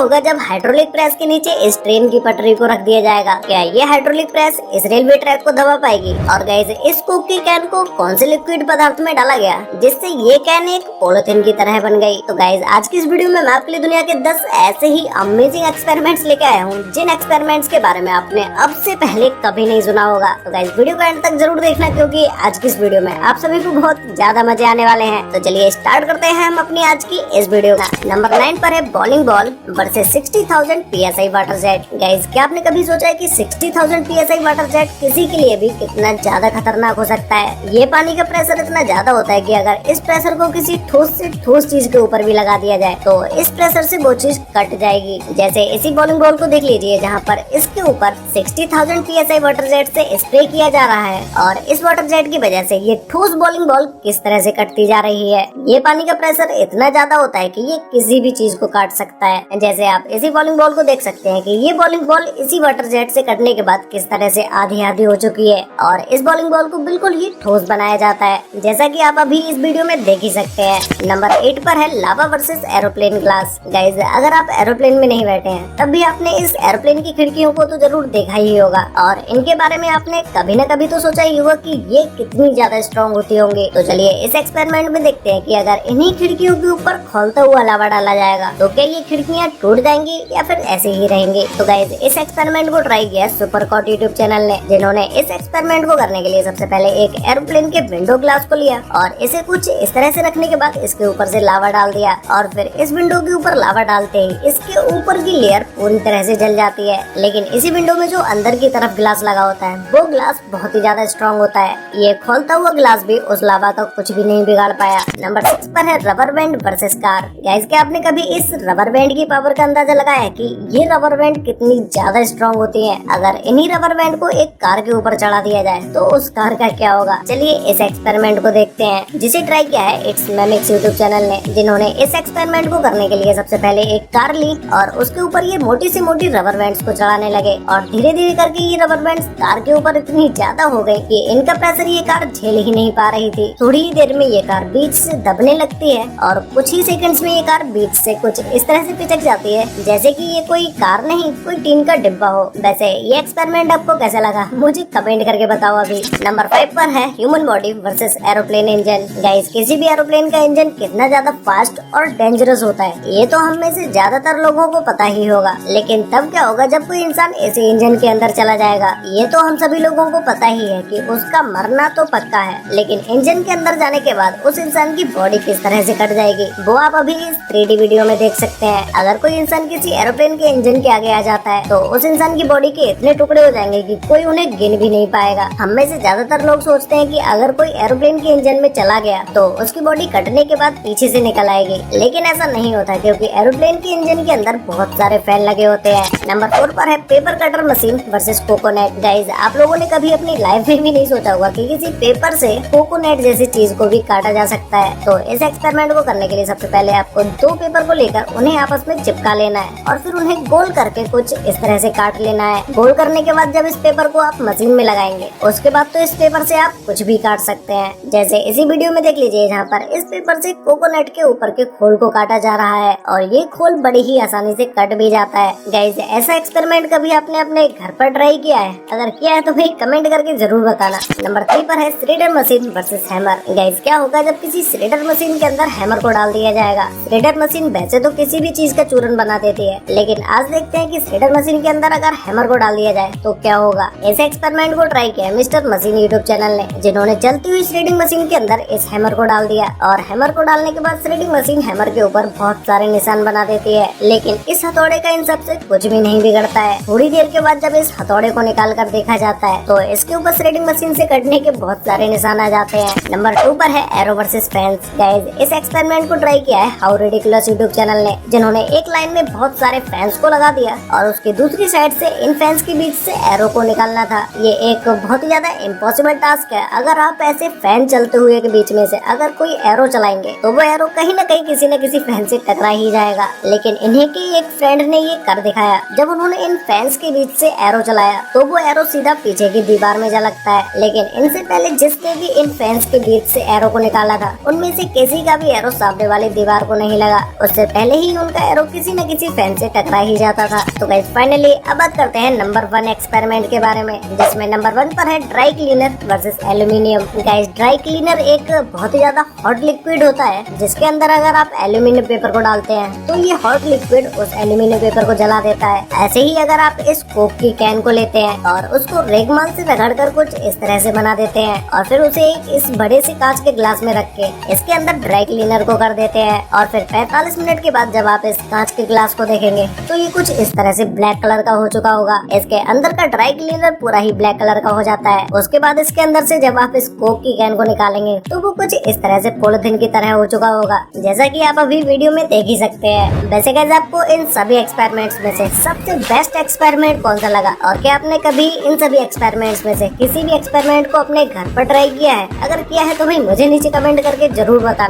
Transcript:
होगा जब hydraulic press के नीचे इस ट्रेन की पटरी को रख दिया जाएगा? क्या ये हाइड्रोलिक प्रेस इस रेलवे ट्रैक को दबा पाएगी? और गाइस इस कोक की कैन को कौन से लिक्विड पदार्थ में डाला गया जिससे ये कैन एक पॉलिथीन की तरह बन गई? तो गाइस आज की इस वीडियो में मैं आपके लिए दुनिया के 10 ऐसे ही अमेजिंग एक्सपेरिमेंट्स लेके आया हूँ जिन एक्सपेरिमेंट्स के बारे में आपने अब से पहले कभी नहीं सुना होगा। तो गाइस वीडियो को एंड तक जरूर देखना क्योंकि आज की इस वीडियो में आप सभी को बहुत ज्यादा मजे आने वाले हैं। तो चलिए स्टार्ट करते हैं हम अपनी आज की इस वीडियो का। नंबर 9 पर है bowling ball versus 60,000 PSI water jet. Guys क्या आपने कभी सोचा है कि 60,000 PSI वाटर जेट किसी के लिए भी कितना ज्यादा खतरनाक हो सकता है? ये पानी का प्रेशर इतना ज्यादा होता है कि अगर इस प्रेशर को किसी ठोस से ठोस चीज के ऊपर भी लगा दिया जाए तो इस प्रेशर से वो चीज कट जाएगी। जैसे इसी बॉलिंग बॉल को देख लीजिए जहाँ पर इसके ऊपर 60,000 PSI वाटर जेट से स्प्रे किया जा रहा है और इस वाटर जेट की वजह से ये ठोस बॉलिंग बॉल किस तरह से कटती जा रही है। ये पानी का प्रेशर इतना ज्यादा होता है कि ये किसी भी चीज को काट सकता है। जैसे आप इसी बॉलिंग बॉल को देख सकते हैं कि ये बॉलिंग बॉल इसी वाटर जेट से कटने के बाद किस तरह से आधी आधी हो चुकी है और इस बॉलिंग बॉल को बिल्कुल ही ठोस बनाया जाता है जैसा कि आप अभी इस वीडियो में देख ही सकते हैं। नंबर 8 पर है लावा वर्सेस एरोप्लेन ग्लास। गाइस अगर आप एरोप्लेन में नहीं बैठे हैं तब भी आपने इस एरोप्लेन की खिड़कियों को तो जरूर देखा ही होगा और इनके बारे में आपने कभी न कभी तो सोचा ही होगा कि ये कितनी ज्यादा स्ट्रॉन्ग होती होंगी। तो चलिए इस एक्सपेरिमेंट में देखते हैं कि अगर इन्हीं खिड़कियों के ऊपर खौलता हुआ लावा डाला जाएगा तो क्या ये खिड़कियाँ टूट जाएंगी या फिर ऐसे ही रहेंगी। तो गाइस इस एक्सपेरिमेंट को ट्राई किया सुपरकॉट यूट्यूब चैनल ने, जिन्होंने इस एक्सपेरिमेंट को करने के लिए सबसे पहले एक एरोप्लेन के विंडो ग्लास को लिया और इसे कुछ इस तरह से रखने के बाद इसके ऊपर से लावा डाल दिया और फिर इस विंडो के ऊपर लावा डालते ही इसके ऊपर की लेयर पूरी तरह से जल जाती है। लेकिन इसी विंडो में जो अंदर की तरफ ग्लास लगा होता है वो ग्लास बहुत ही ज्यादा स्ट्रॉन्ग होता है। ये खोलता हुआ ग्लास भी उस लावा का कुछ भी नहीं बिगाड़ पाया। नंबर 6 पर है rubber band versus car. Guys क्या आपने कभी इस रबर बैंड की पावर का अंदाजा लगाया कि ये रबर बैंड कितनी ज्यादा स्ट्रॉन्ग होती है? अगर इन्हीं रबर बैंड को एक कार के ऊपर चढ़ा दिया जाए तो उस कार का क्या होगा? चलिए इस एक्सपेरिमेंट को देखते हैं जिसे ट्राई किया है इट्स मेमिक्स यूट्यूब चैनल ने, जिन्होंने इस एक्सपेरिमेंट को करने के लिए सबसे पहले एक कार ली और उसके ऊपर ये मोटी से मोटी रबर बैंड्स को चढ़ाने लगे और धीरे धीरे करके ये रबर बैंड्स कार के ऊपर इतनी ज्यादा हो गई कि इनका प्रेशर ये कार झेल ही नहीं पा रही थी। थोड़ी ही देर में ये कार बीच से दबने लगती है और कुछ ही सेकंड्स में ये कार बीच से कुछ इस तरह से पिचक जाती है जैसे कि ये कोई कार नहीं कोई टीन का डिब्बा हो। वैसे ये एक्सपेरिमेंट आपको कैसा लगा मुझे कमेंट करके बताओ अभी। नंबर 5 पर है human body versus aeroplane engine. Guys किसी भी एरोप्लेन का इंजन कितना ज्यादा फास्ट और डेंजरस होता है ये तो हम में से ज्यादातर लोगों को पता ही होगा, लेकिन तब क्या होगा जब कोई इंसान ऐसे इंजन के अंदर चला जाएगा? ये तो हम सभी लोगों को पता ही है कि उसका मरना तो पक्का है, लेकिन इंजन के अंदर जाने के बाद उस इंसान की बॉडी किस तरह से कट जाएगी वो आप अभी इस 3D वीडियो में देख सकते हैं। अगर कोई इंसान किसी एरोप्लेन के इंजन के आगे आ जाता है तो उस इंसान की बॉडी के इतने टुकड़े हो जाएंगे कि कोई उन्हें गिन भी नहीं पाएगा। हम में से ज्यादातर लोग सोचते हैं कि अगर कोई एरोप्लेन के इंजन में चला गया तो उसकी बॉडी कटने के बाद पीछे से निकल आएगी, लेकिन ऐसा नहीं होता क्योंकि एरोप्लेन के इंजन के अंदर बहुत सारे फैन लगे होते हैं। नंबर 4 पर है paper cutter machine versus coconut. Guys आप लोगों ने कभी अपनी लाइफ में भी नहीं सोचा होगा कि किसी पेपर से कोकोनट जैसी चीज को भी काटा जा सकता है। तो इस एक्सपेरिमेंट को करने के लिए सबसे पहले आपको 2 पेपर को लेकर उन्हें आपस में चिपका लेना है और फिर उन्हें गोल करके कुछ इस तरह से काट लेना है। गोल करने के बाद जब इस पेपर को आप मशीन में लगाएंगे उसके बाद तो इस पेपर से आप कुछ भी काट सकते हैं। जैसे इसी वीडियो में देख लीजिए जहाँ पर इस पेपर से कोकोनट के ऊपर के खोल को काटा जा रहा है और ये खोल बड़ी ही आसानी से कट भी जाता है। गाइस ऐसा एक्सपेरिमेंट कभी आपने अपने घर पर ट्राई किया है? अगर किया है तो भाई कमेंट करके जरूर बताना। नंबर 3 पर है shredder machine versus hammer. Guys क्या होगा जब किसी श्रेडर मशीन के अंदर हैमर को डाल दिया जाएगा? श्रेडर मशीन वैसे तो किसी भी चीज का चूरन बना देती है, लेकिन आज देखते हैं कि श्रेडर मशीन के अंदर अगर हैमर को डाल दिया जाए तो क्या होगा। ऐसे एक्सपेरिमेंट को ट्राई किया मिस्टर मशीन यूट्यूब चैनल ने, जिन्होंने चलती हुई श्रेडिंग मशीन के अंदर इस हैमर को डाल दिया और हैमर को डालने के बाद श्रेडिंग मशीन हैमर के ऊपर बहुत सारे निशान बना देती है, लेकिन इस हथौड़े का इन सब से कुछ भी नहीं बिगड़ता है। थोड़ी देर के बाद जब इस हथौड़े को निकाल कर देखा जाता है तो इसके ऊपर श्रेडिंग मशीन से कटने के बहुत सारे निशान आ जाते हैं। नंबर 2 पर है एरो वर्सेस फैंस। गाइस इस एक्सपेरिमेंट को ट्राई किया है हाउ रिडिकुलस यूट्यूब चैनल ने, जिन्होंने एक लाइन में बहुत सारे फैंस को लगा दिया और उसकी दूसरी साइड से इन फैंस के बीच से एरो को निकालना था। ये एक बहुत ही ज्यादा इम्पॉसिबल टास्क है। अगर आप ऐसे फैन चलते हुए के बीच में से अगर कोई एरो चलाएंगे तो वो एरो कहीं न कहीं किसी न किसी फैन से टकरा ही जाएगा, लेकिन इन्हीं के एक फ्रेंड ने ये कर दिखाया। जब उन्होंने इन फैंस के बीच से एरो चलाया तो वो एरो सीधा पीछे की दीवार में जा लगता है, लेकिन इनसे पहले जिसने भी इन फैंस के बीच से एरो को निकाला था उनमें से किसी का भी एरो सामने वाली दीवार को नहीं लगा। उससे पहले ही उनका एरो किसी किसी न किसी फैन से टकरा ही जाता था। तो गाइस फाइनली अब बात करते हैं नंबर 1 एक्सपेरिमेंट के बारे में, जिसमें नंबर 1 पर है dry cleaner versus aluminium. Guys dry cleaner एक बहुत ही ज्यादा हॉट लिक्विड होता है, जिसके अंदर अगर आप एल्यूमिनियम पेपर को डालते हैं तो ये हॉट लिक्विड उस एल्यूमिनियम पेपर को जला देता है। ऐसे ही अगर आप इस कोक की कैन को लेते हैं और उसको रेगमाल से रगड़कर कुछ इस तरह से बना देते हैं और फिर उसे एक इस बड़े से कांच के ग्लास में रख के इसके अंदर ड्राई क्लीनर को कर देते हैं और फिर 45 मिनट के बाद जब आप इस कांच के ग्लास को देखेंगे तो ये कुछ इस तरह से ब्लैक कलर का हो चुका होगा। इसके अंदर का ड्राई क्लीनर पूरा ही ब्लैक कलर का हो जाता है। उसके बाद इसके अंदर से जब आप इस कोक की कैन को निकालेंगे तो वो कुछ इस तरह से पॉलिथीन की तरह हो चुका होगा, जैसा कि आप अभी वीडियो में देख ही सकते हैं। वैसे गाइस आपको इन सभी एक्सपेरिमेंट्स में से सबसे बेस्ट एक्सपेरिमेंट कौन सा लगा और क्या आपने कभी इन सभी एक्सपेरिमेंट्स में से किसी भी एक्सपेरिमेंट को अपने घर पर ट्राई किया है? अगर किया है तो भाई मुझे नीचे कमेंट करके जरूर बताना।